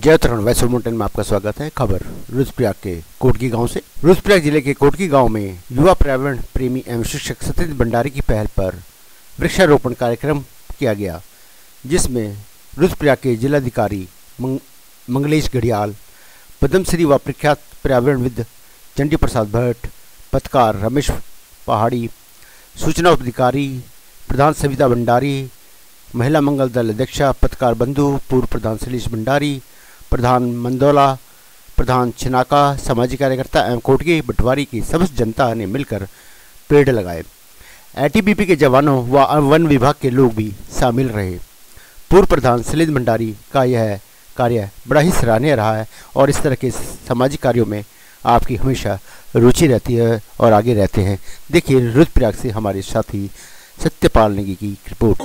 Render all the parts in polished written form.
जय उत्तराखंड वैष्णो माउंटेन में आपका स्वागत है। खबर रुद्रप्रयाग के कोटकी गांव से। रुद्रप्रयाग जिले के कोटकी गांव में युवा पर्यावरण प्रेमी एवं शिक्षक सत्येंद्र भंडारी की पहल पर वृक्षारोपण कार्यक्रम किया गया, जिसमें रुद्रप्रयाग के जिलाधिकारी मंगलेश घड़ियाल, पद्मश्री व प्रख्यात पर्यावरणविद चंडी प्रसाद भट्ट, पत्रकार रमेश पहाड़ी, सूचना अधिकारी प्रधान सविता भंडारी, महिला मंगल दल अध्यक्षा पत्रकार बंधु, पूर्व प्रधान सलीश भंडारी, प्रधान मंदोला, प्रधान छिनाका, सामाजिक कार्यकर्ता एवं कोटकी बटवारी की समस्त जनता ने मिलकर पेड़ लगाए। आईटीबीपी के जवानों व वन विभाग के लोग भी शामिल रहे। पूर्व प्रधान सलीश भंडारी का यह कार्य बड़ा ही सराहनीय रहा है और इस तरह के सामाजिक कार्यों में आपकी हमेशा रुचि रहती है और आगे रहते हैं। देखिए रुद्रप्रयाग से हमारे साथी सत्यपाल नेगी की रिपोर्ट।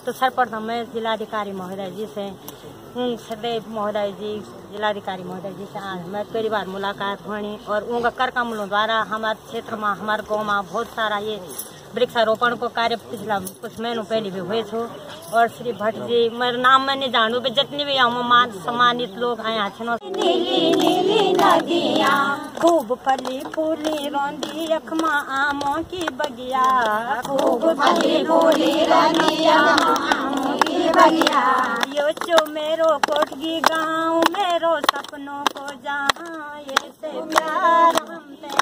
तो सर्वप्रथम मैं जिलाधिकारी महोदय जी से सदैव महोदय जी, जिलाधिकारी महोदय जी से आज मैं पहली बार मुलाकात हुई और उनका कर कमलों द्वारा हमारे क्षेत्र में, हमारे गाँव में बहुत सारा ये वृक्षारोपण को कार्य पिछला कुछ महीनों पहले भी हुए थे। और श्री भट्ट जी, मेरा नाम मैं नहीं जानू, जितने भी हम सम्मानित लोग आए हैं। खूब फली फूली रोंदी अखमा आमों की बगिया, खूब फली फूली रोंदी आमों की बगिया। यो चो मेरो कोटकी गाँव मेरो सपनों को जहाँ, ये से प्यार हमसे।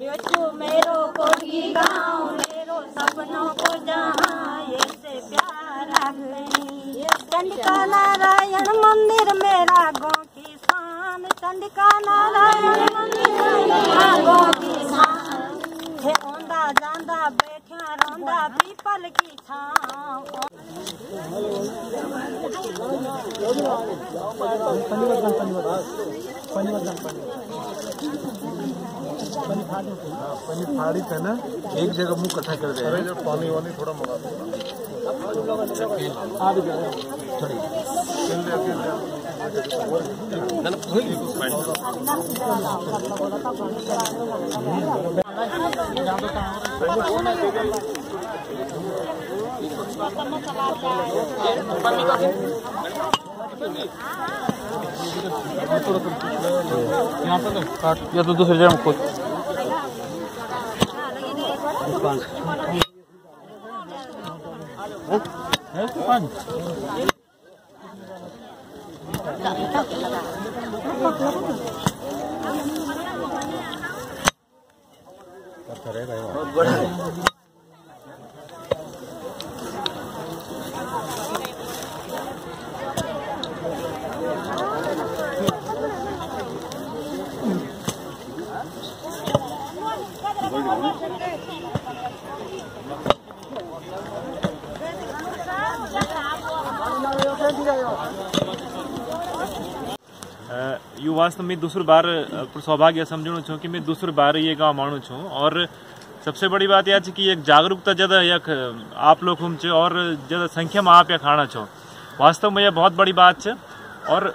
यो चो मेरो कोटकी गाँव मेरो सपनों को जहाँ, ये से प्यार हमसे। चंडिका नारायण मंदिर मेरा गाँव की शान, चंडिका नारायण मंदिर मेरा गाँव की शान। हे ओंदा जांदा बैठा रोंदा पीपल की छाँव। पानी फाड़ी था ना, एक जगह मुंह इकट्ठा कर दे। अरे जब पानी वानी थोड़ा मंगा दो यहाँ पर काट या तो दूसरी जगह खुद यू वास्तव में दूसरी बार सौभाग्य समझणु छो कि मैं दूसरी बार ये गाँव मानू छूँ। और सबसे बड़ी बात यह कि एक जागरूकता ज़्यादा यख आप लोग हम छे और ज़्यादा संख्या में आप यहाँ खाना छो। वास्तव में यह बहुत बड़ी बात है और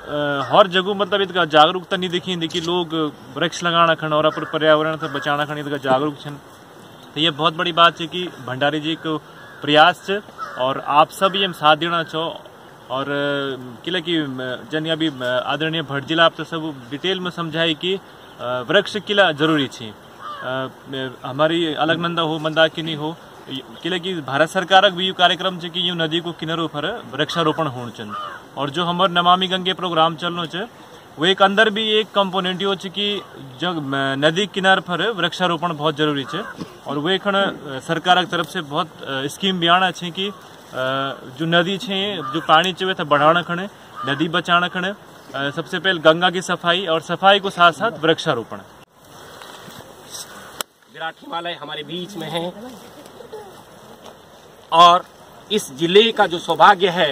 हर जगह मतलब इसका जागरूकता नहीं देखी कि लोग वृक्ष लगाना खन और अपन पर्यावरण से बचाना खन इसका जागरूक छन। तो ये बहुत बड़ी बात है कि भंडारी जी को प्रयास है और आप सब ये साथ देना छो। और किला की जन अभी आदरणीय भट्ट जिला आप तो सब डिटेल में समझाई कि वृक्ष किला जरूरी छे। हमारी अलकनंदा हो, मंदाकिनी हो, किला की भारत सरकार भी यू कार्यक्रम है कि यूँ नदी को किनारों पर वृक्षारोपण होना चाहिए। और जो हमारे नमामि गंगे प्रोग्राम चलना है वो एक अंदर भी एक कंपोनेंट हो कि जब नदी किनार पर वृक्षारोपण बहुत जरूरी है। और वे खन सरकार की तरफ से बहुत स्कीम भी आना है कि जो नदी छे, जो पानी चाहिए था बढ़ाना खने, नदी बचाना खने, सबसे पहले गंगा की सफाई और सफाई को साथ साथ वृक्षारोपण। विराट हिमालय हमारे बीच में है और इस जिले का जो सौभाग्य है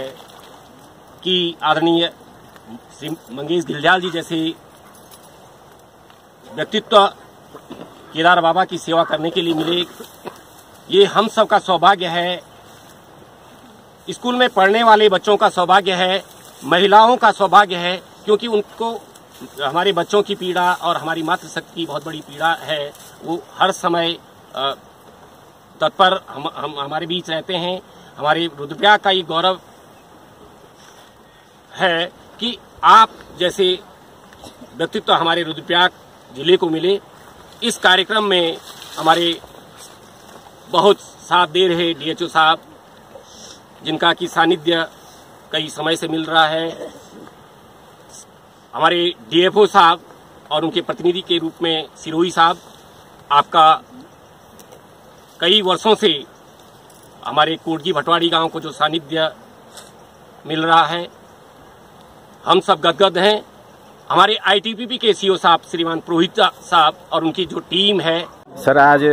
कि आदरणीय श्री मंगेश घिल्डियाल जी जैसे व्यक्तित्व केदार बाबा की सेवा करने के लिए मिले। ये हम सब का सौभाग्य है, स्कूल में पढ़ने वाले बच्चों का सौभाग्य है, महिलाओं का सौभाग्य है, क्योंकि उनको हमारे बच्चों की पीड़ा और हमारी मातृशक्ति की बहुत बड़ी पीड़ा है। वो हर समय तत्पर हम हमारे बीच रहते हैं। हमारे रुद्रप्रयाग का ये गौरव है कि आप जैसे व्यक्तित्व हमारे रुद्रप्रयाग जिले को मिले। इस कार्यक्रम में हमारे बहुत साथ दे रहे डीएचओ साहब, जिनका की सानिध्य कई समय से मिल रहा है, हमारे डीएफओ साहब और उनके प्रतिनिधि के रूप में सिरोही साहब, आपका कई वर्षों से हमारे कोटगी भटवाड़ी गांव को जो सानिध्य मिल रहा है, हम सब गदगद हैं। हमारे आईटीबीपी के सीओ साहब श्रीमान पुरोहित साहब और उनकी जो टीम है। सर, आज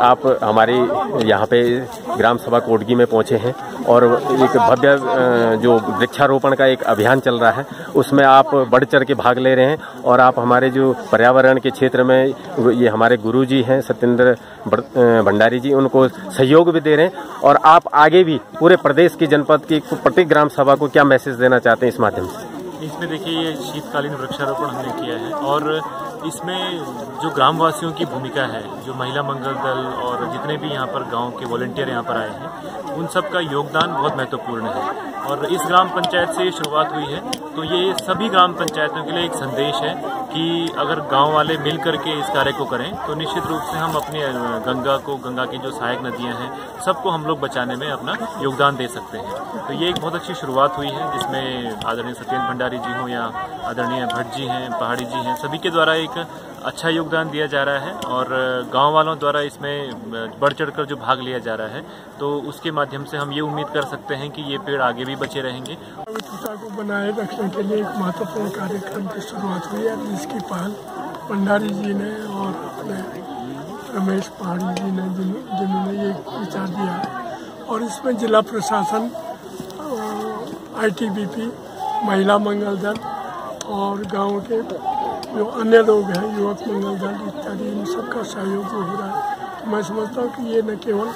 आप हमारी यहाँ पे ग्राम सभा कोटगी में पहुँचे हैं और एक भव्य जो वृक्षारोपण का एक अभियान चल रहा है, उसमें आप बढ़ चढ़ के भाग ले रहे हैं और आप हमारे जो पर्यावरण के क्षेत्र में ये हमारे गुरुजी हैं सत्येंद्र भंडारी जी, उनको सहयोग भी दे रहे हैं। और आप आगे भी पूरे प्रदेश की जनपद की प्रत्येक ग्राम सभा को क्या मैसेज देना चाहते हैं इस माध्यम से? इसमें देखिए, ये शीतकालीन वृक्षारोपण हमने किया है और इसमें जो ग्रामवासियों की भूमिका है, जो महिला मंगल दल और जितने भी यहाँ पर गांव के वॉलंटियर यहाँ पर आए हैं, उन सब का योगदान बहुत महत्वपूर्ण है। और इस ग्राम पंचायत से शुरुआत हुई है, तो ये सभी ग्राम पंचायतों के लिए एक संदेश है कि अगर गांव वाले मिल करके इस कार्य को करें तो निश्चित रूप से हम अपनी गंगा की जो सहायक नदियां हैं, सबको हम लोग बचाने में अपना योगदान दे सकते हैं। तो ये एक बहुत अच्छी शुरुआत हुई है, जिसमें आदरणीय सत्येंद्र भंडारी जी हों या आदरणीय भट्ट जी हैं, पहाड़ी जी हैं, सभी के द्वारा एक अच्छा योगदान दिया जा रहा है और गांव वालों द्वारा इसमें बढ़ चढ़कर जो भाग लिया जा रहा है, तो उसके माध्यम से हम ये उम्मीद कर सकते हैं कि ये पेड़ आगे भी बचे रहेंगे। विविधता को बनाए रखने के लिए एक महत्वपूर्ण कार्यक्रम की शुरुआत हुई है, जिसकी पहल भंडारी जी ने और अपने रमेश पहाड़ी जी ने जिन्होंने ये विचार दिया है। और इसमें जिला प्रशासन, आईटीबीपी, महिला मंगल दल और गांव के जो अन्य लोग हैं, युवक मंगल दल इत्यादि, इन सबका सहयोग हो रहा है। तो मैं समझता हूँ कि ये न केवल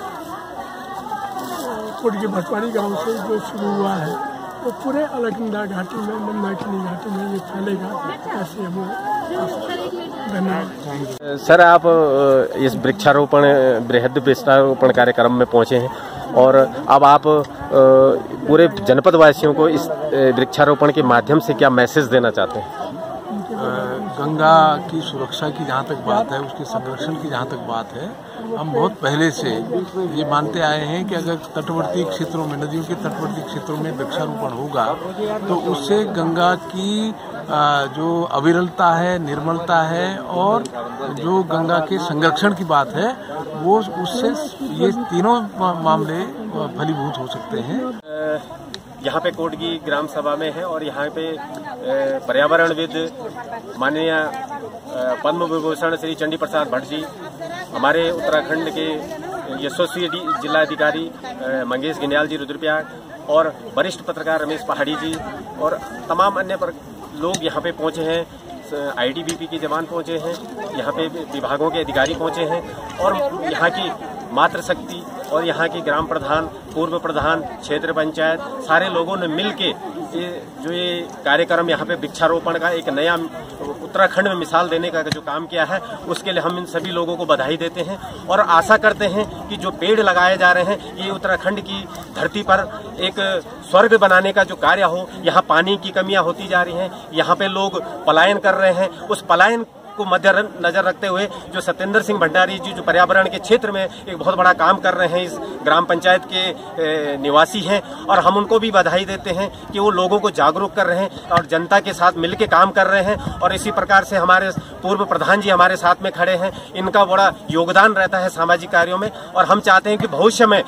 कोटगी भटवाड़ी गांव से जो शुरू हुआ है, वो पूरे अलकनंदा घाटी में, मंदाकिनी घाटी में ये फैलेगा, ऐसे हमें धन्यवाद। सर, आप इस बृहद वृक्षारोपण कार्यक्रम में पहुंचे हैं और अब आप पूरे जनपद वासियों को इस वृक्षारोपण के माध्यम से क्या मैसेज देना चाहते हैं? गंगा की सुरक्षा की जहाँ तक बात है, उसके संरक्षण की जहाँ तक बात है, हम बहुत पहले से ये मानते आए हैं कि अगर तटवर्ती क्षेत्रों में, नदियों के तटवर्ती क्षेत्रों में वृक्षारोपण होगा तो उससे गंगा की जो अविरलता है, निर्मलता है और जो गंगा के संरक्षण की बात है, वो उससे ये तीनों मामले फलीभूत हो सकते हैं। यहाँ पे कोटगी ग्राम सभा में है और यहाँ पे पर्यावरणविद माननीय पद्म विभूषण श्री चंडी प्रसाद भट्ट जी, हमारे उत्तराखंड के यशस्वी जिलाधिकारी मंगेश गिन्याल जी रुद्रप्रयाग और वरिष्ठ पत्रकार रमेश पहाड़ी जी और तमाम अन्य लोग यहाँ पे पहुंचे हैं। आईटीबीपी के जवान पहुंचे हैं, यहाँ पे विभागों के अधिकारी पहुंचे हैं और यहाँ की मातृशक्ति और यहाँ की ग्राम प्रधान, पूर्व प्रधान, क्षेत्र पंचायत, सारे लोगों ने मिलके ये कार्यक्रम यहाँ पे वृक्षारोपण का एक नया उत्तराखंड में मिसाल देने का जो काम किया है, उसके लिए हम इन सभी लोगों को बधाई देते हैं और आशा करते हैं कि जो पेड़ लगाए जा रहे हैं, ये उत्तराखंड की धरती पर एक स्वर्ग बनाने का जो कार्य हो। यहाँ पानी की कमियां होती जा रही हैं, यहाँ पे लोग पलायन कर रहे हैं, उस पलायन को मद्देनजर रखते हुए जो सत्येंद्र सिंह भंडारी जी जो पर्यावरण के क्षेत्र में एक बहुत बड़ा काम कर रहे हैं, इस ग्राम पंचायत के निवासी हैं और हम उनको भी बधाई देते हैं कि वो लोगों को जागरूक कर रहे हैं और जनता के साथ मिलकर काम कर रहे हैं। और इसी प्रकार से हमारे पूर्व प्रधान जी हमारे साथ में खड़े हैं, इनका बड़ा योगदान रहता है सामाजिक कार्यों में और हम चाहते हैं कि भविष्य में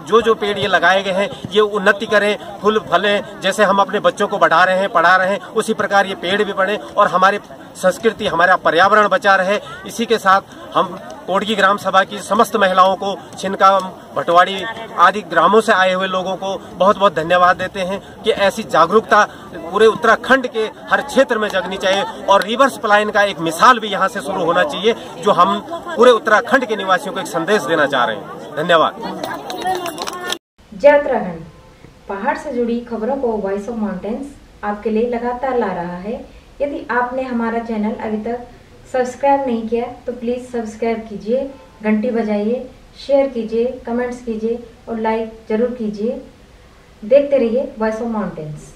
जो पेड़ ये लगाए गए हैं, ये उन्नति करें, फूल फलें, जैसे हम अपने बच्चों को बढ़ा रहे हैं, पढ़ा रहे हैं, उसी प्रकार ये पेड़ भी बढ़े और हमारी संस्कृति, हमारा पर्यावरण बचा रहे। इसी के साथ हम कोटगी ग्राम सभा की समस्त महिलाओं को, छिनकाम, भटवाड़ी आदि ग्रामों से आए हुए लोगों को बहुत बहुत धन्यवाद देते हैं कि ऐसी जागरूकता पूरे उत्तराखंड के हर क्षेत्र में जगनी चाहिए और रिवर्स पलायन का एक मिसाल भी यहाँ से शुरू होना चाहिए, जो हम पूरे उत्तराखंड के निवासियों को एक संदेश देना चाह रहे हैं। धन्यवाद। जय उत्तराखंड। पहाड़ से जुड़ी खबरों को वॉइस ऑफ माउंटेन्स आपके लिए लगातार ला रहा है। यदि आपने हमारा चैनल अभी तक सब्सक्राइब नहीं किया तो प्लीज़ सब्सक्राइब कीजिए, घंटी बजाइए, शेयर कीजिए, कमेंट्स कीजिए और लाइक जरूर कीजिए। देखते रहिए वॉइस ऑफ माउंटेन्स।